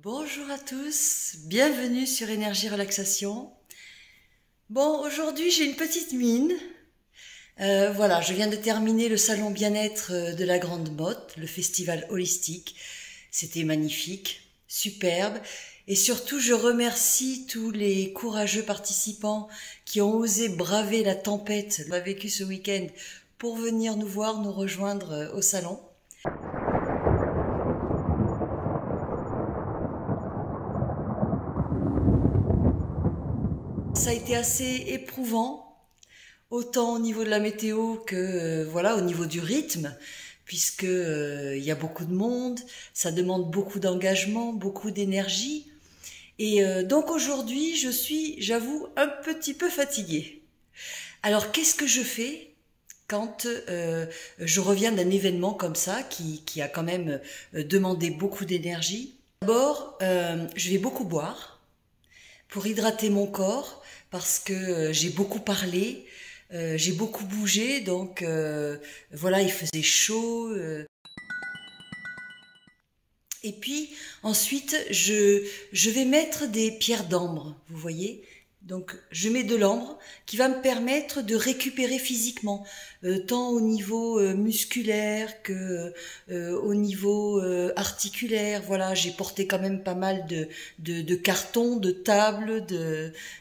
Bonjour à tous, bienvenue sur Énergie Relaxation. Bon, aujourd'hui j'ai une petite mine. Voilà, je viens de terminer le salon bien-être de la Grande Motte, le festival holistique. C'était magnifique, superbe. Et surtout, je remercie tous les courageux participants qui ont osé braver la tempête qu'on a vécue ce week-end pour venir nous voir, nous rejoindre au salon. Ça a été assez éprouvant, autant au niveau de la météo que voilà, au niveau du rythme, puisque il y a beaucoup de monde, ça demande beaucoup d'engagement, beaucoup d'énergie. Et donc aujourd'hui, je suis, j'avoue, un petit peu fatiguée. Alors qu'est-ce que je fais quand je reviens d'un événement comme ça qui a quand même demandé beaucoup d'énergie? D'abord, je vais beaucoup boire pour hydrater mon corps parce que j'ai beaucoup parlé, j'ai beaucoup bougé, donc voilà, il faisait chaud. Et puis ensuite, je vais mettre des pierres d'ambre, vous voyez. Donc je mets de l'ambre qui va me permettre de récupérer physiquement, tant au niveau musculaire que au niveau articulaire. Voilà, j'ai porté quand même pas mal de cartons, de tables,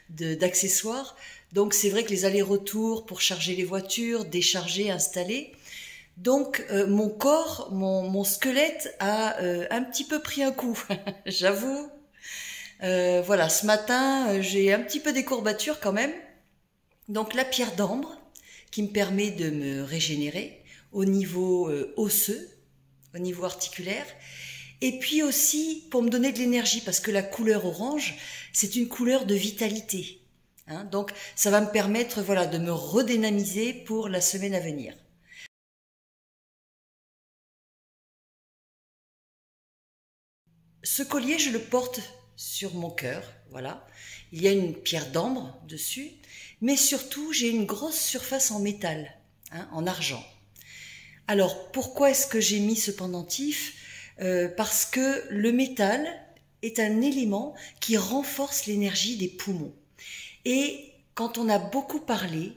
d'accessoires. Donc c'est vrai que les allers-retours pour charger les voitures, décharger, installer. Donc mon corps, mon squelette a un petit peu pris un coup, j'avoue. Voilà, ce matin, j'ai un petit peu des courbatures quand même. Donc la pierre d'ambre qui me permet de me régénérer au niveau osseux, au niveau articulaire. Et puis aussi pour me donner de l'énergie, parce que la couleur orange, c'est une couleur de vitalité. Hein, donc ça va me permettre voilà, de me redynamiser pour la semaine à venir. Ce collier, je le porte sur mon cœur, voilà. Il y a une pierre d'ambre dessus, mais surtout, j'ai une grosse surface en métal, hein, en argent. Alors, pourquoi est-ce que j'ai mis ce pendentif? Parce que le métal est un élément qui renforce l'énergie des poumons. Et quand on a beaucoup parlé,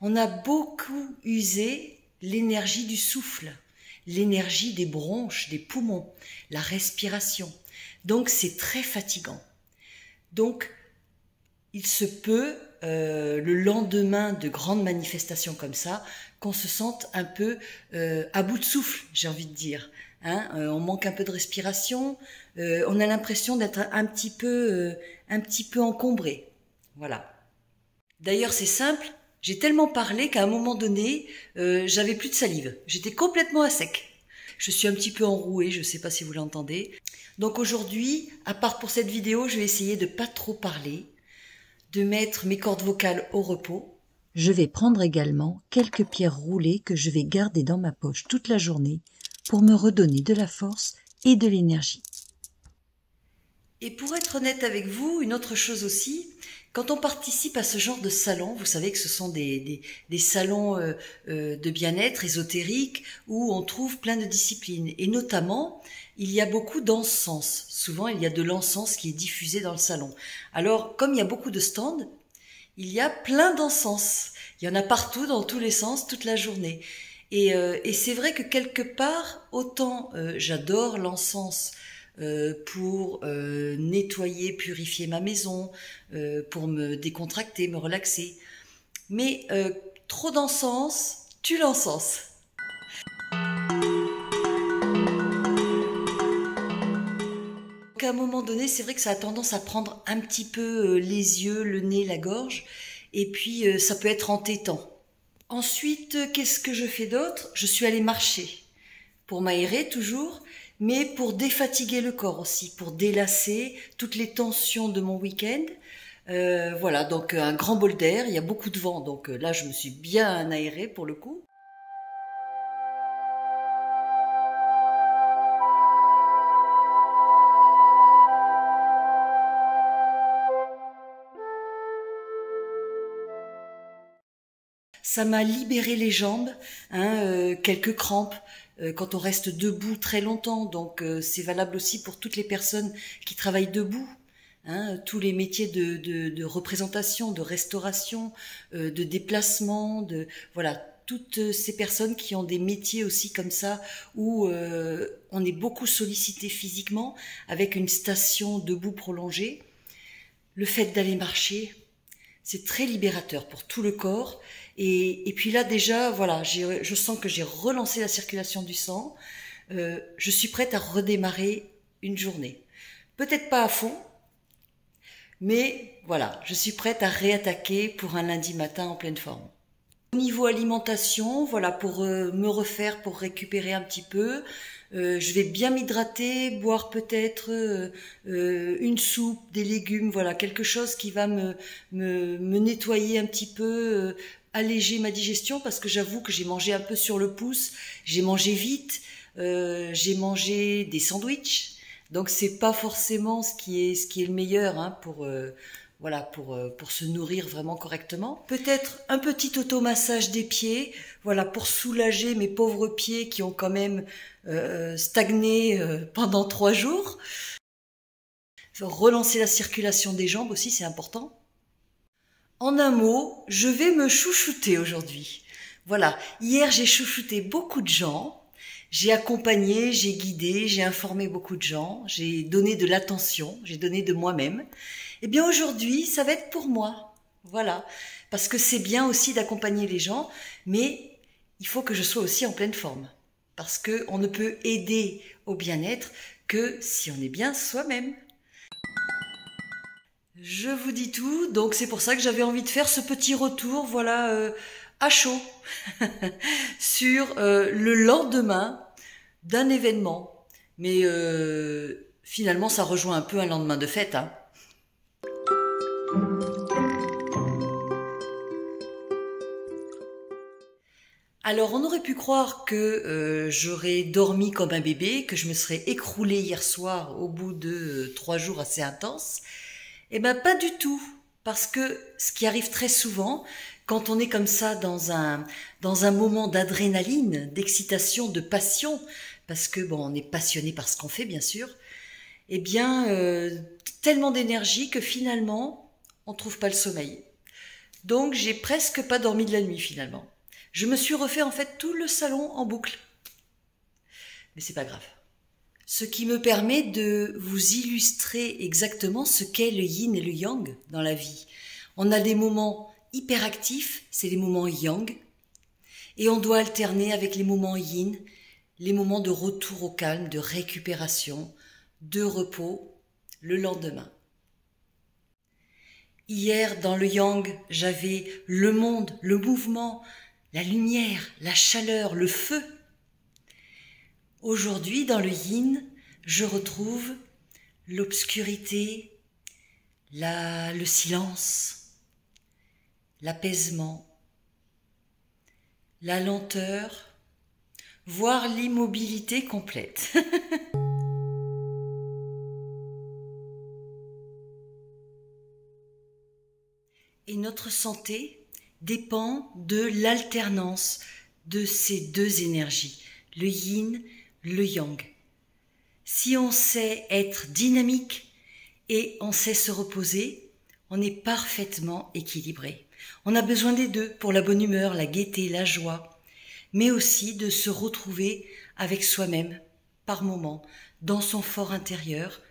on a beaucoup usé l'énergie du souffle, l'énergie des bronches, des poumons, la respiration. Donc c'est très fatigant. Donc il se peut, le lendemain de grandes manifestations comme ça, qu'on se sente un peu à bout de souffle, j'ai envie de dire. Hein, on manque un peu de respiration, on a l'impression d'être un petit peu encombré. Voilà. D'ailleurs, c'est simple, j'ai tellement parlé qu'à un moment donné, j'avais plus de salive. J'étais complètement à sec. Je suis un petit peu enrouée, je ne sais pas si vous l'entendez. Donc aujourd'hui, à part pour cette vidéo, je vais essayer de pas trop parler, de mettre mes cordes vocales au repos. Je vais prendre également quelques pierres roulées que je vais garder dans ma poche toute la journée pour me redonner de la force et de l'énergie. Et pour être honnête avec vous, une autre chose aussi, quand on participe à ce genre de salon, vous savez que ce sont des salons de bien-être ésotériques où on trouve plein de disciplines. Et notamment, il y a beaucoup d'encens. Souvent, il y a de l'encens qui est diffusé dans le salon. Alors, comme il y a beaucoup de stands, il y a plein d'encens. Il y en a partout, dans tous les sens, toute la journée. Et c'est vrai que quelque part, autant j'adore l'encens pour nettoyer, purifier ma maison, pour me décontracter, me relaxer. Mais trop d'encens tue l'encens. Donc à un moment donné, c'est vrai que ça a tendance à prendre un petit peu les yeux, le nez, la gorge, et puis ça peut être entêtant. Ensuite, qu'est-ce que je fais d'autre? Je suis allée marcher pour m'aérer toujours, mais pour défatiguer le corps aussi, pour délasser toutes les tensions de mon week-end. Voilà, donc un grand bol d'air, il y a beaucoup de vent, donc là je me suis bien aérée pour le coup. Ça m'a libéré les jambes, hein, quelques crampes quand on reste debout très longtemps. Donc c'est valable aussi pour toutes les personnes qui travaillent debout. Hein, tous les métiers de représentation, de restauration, de déplacement, voilà, toutes ces personnes qui ont des métiers aussi comme ça où on est beaucoup sollicité physiquement avec une station debout prolongée. Le fait d'aller marcher, c'est très libérateur pour tout le corps. Et puis là déjà, voilà, je sens que j'ai relancé la circulation du sang. Je suis prête à redémarrer une journée. Peut-être pas à fond, mais voilà, je suis prête à réattaquer pour un lundi matin en pleine forme. Au niveau alimentation, voilà, pour me refaire, pour récupérer un petit peu, je vais bien m'hydrater, boire peut-être une soupe, des légumes, voilà, quelque chose qui va me nettoyer un petit peu, alléger ma digestion, parce que j'avoue que j'ai mangé un peu sur le pouce, j'ai mangé vite, j'ai mangé des sandwichs, donc c'est pas forcément ce qui est le meilleur hein, voilà, pour se nourrir vraiment correctement. Peut-être un petit automassage des pieds, voilà, pour soulager mes pauvres pieds qui ont quand même stagné pendant 3 jours. Relancer la circulation des jambes aussi, c'est important. En un mot, je vais me chouchouter aujourd'hui. Voilà, hier j'ai chouchouté beaucoup de gens. J'ai accompagné, j'ai guidé, j'ai informé beaucoup de gens, j'ai donné de l'attention, j'ai donné de moi-même. Eh bien aujourd'hui, ça va être pour moi. Voilà. Parce que c'est bien aussi d'accompagner les gens, mais il faut que je sois aussi en pleine forme. Parce qu'on ne peut aider au bien-être que si on est bien soi-même. Je vous dis tout, donc c'est pour ça que j'avais envie de faire ce petit retour, voilà, à chaud, sur le lendemain d'un événement. Mais finalement, ça rejoint un peu un lendemain de fête, hein. Alors, on aurait pu croire que j'aurais dormi comme un bébé, que je me serais écroulée hier soir au bout de 3 jours assez intenses. Eh ben, pas du tout. Parce que ce qui arrive très souvent, quand on est comme ça dans un moment d'adrénaline, d'excitation, de passion, parce que bon, on est passionné par ce qu'on fait, bien sûr, eh bien, tellement d'énergie que finalement, on trouve pas le sommeil. Donc, j'ai presque pas dormi de la nuit, finalement. Je me suis refait en fait tout le salon en boucle. Mais c'est pas grave. Ce qui me permet de vous illustrer exactement ce qu'est le yin et le yang dans la vie. On a des moments hyperactifs, c'est les moments yang, et on doit alterner avec les moments yin, les moments de retour au calme, de récupération, de repos, le lendemain. Hier, dans le yang, j'avais le monde, le mouvement, la lumière, la chaleur, le feu. Aujourd'hui, dans le yin, je retrouve l'obscurité, le silence, l'apaisement, la lenteur, voire l'immobilité complète. Et notre santé dépend de l'alternance de ces deux énergies, le yin, le yang. Si on sait être dynamique et on sait se reposer, on est parfaitement équilibré. On a besoin des deux pour la bonne humeur, la gaieté, la joie, mais aussi de se retrouver avec soi-même par moments, dans son fort intérieur,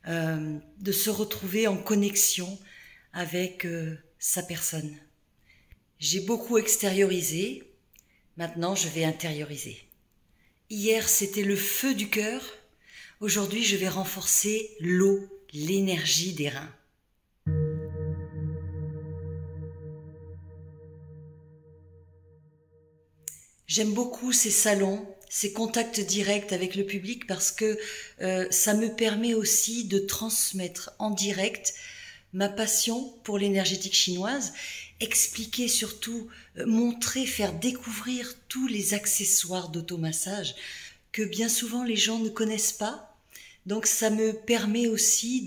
de se retrouver en connexion avec sa personne. J'ai beaucoup extériorisé, maintenant je vais intérioriser. Hier c'était le feu du cœur, aujourd'hui je vais renforcer l'eau, l'énergie des reins. J'aime beaucoup ces salons, ces contacts directs avec le public parce que ça me permet aussi de transmettre en direct ma passion pour l'énergétique chinoise, expliquer surtout, montrer, faire découvrir tous les accessoires d'automassage que bien souvent les gens ne connaissent pas. Donc ça me permet aussi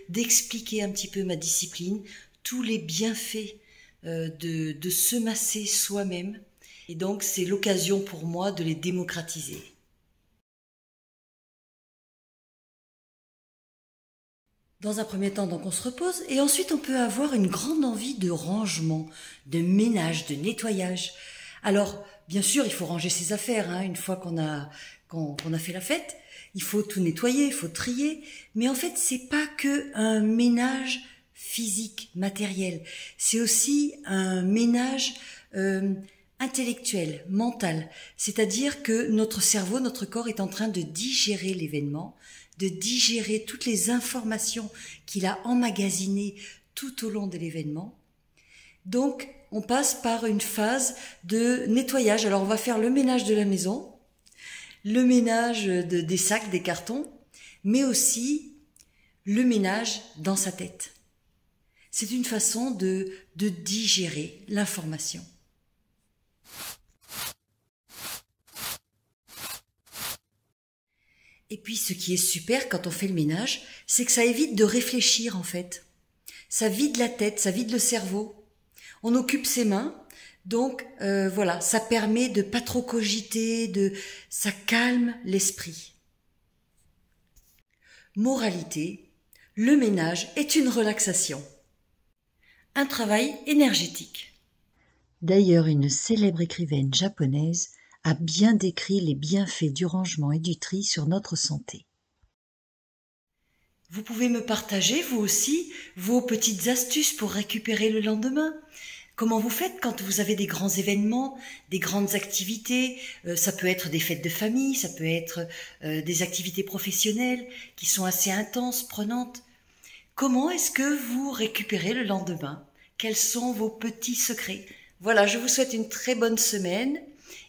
d'expliquer un petit peu ma discipline, tous les bienfaits de se masser soi-même Et donc c'est l'occasion pour moi de les démocratiser. Dans un premier temps, donc on se repose et ensuite on peut avoir une grande envie de rangement, de ménage, de nettoyage. Alors, bien sûr, il faut ranger ses affaires, une fois qu'on a fait la fête. Il faut tout nettoyer, il faut trier. Mais en fait, c'est pas que un ménage physique, matériel. C'est aussi un ménage intellectuel, mental. C'est-à-dire que notre cerveau, notre corps est en train de digérer l'événement, de digérer toutes les informations qu'il a emmagasinées tout au long de l'événement. Donc, on passe par une phase de nettoyage. Alors, on va faire le ménage de la maison, le ménage des sacs, des cartons, mais aussi le ménage dans sa tête. C'est une façon de digérer l'information. Et puis, ce qui est super quand on fait le ménage, c'est que ça évite de réfléchir, en fait. Ça vide la tête, ça vide le cerveau. On occupe ses mains, donc voilà, ça permet de pas trop cogiter, ça calme l'esprit. Moralité, le ménage est une relaxation. Un travail énergétique. D'ailleurs, une célèbre écrivaine japonaise a bien décrit les bienfaits du rangement et du tri sur notre santé. Vous pouvez me partager, vous aussi, vos petites astuces pour récupérer le lendemain. Comment vous faites quand vous avez des grands événements, des grandes activités? Ça peut être des fêtes de famille, ça peut être des activités professionnelles qui sont assez intenses, prenantes. Comment est-ce que vous récupérez le lendemain? Quels sont vos petits secrets? Voilà, je vous souhaite une très bonne semaine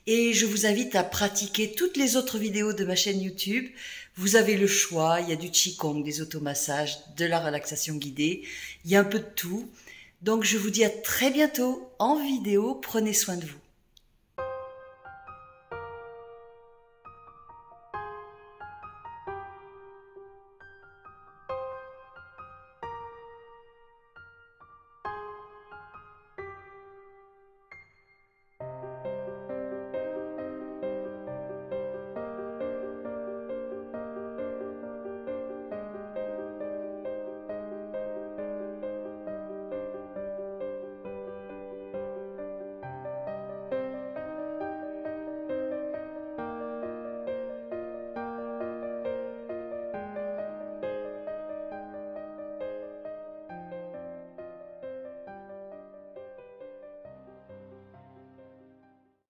et je vous invite à pratiquer toutes les autres vidéos de ma chaîne YouTube. Vous avez le choix, il y a du Qigong, des automassages, de la relaxation guidée, il y a un peu de tout. Donc je vous dis à très bientôt en vidéo, prenez soin de vous.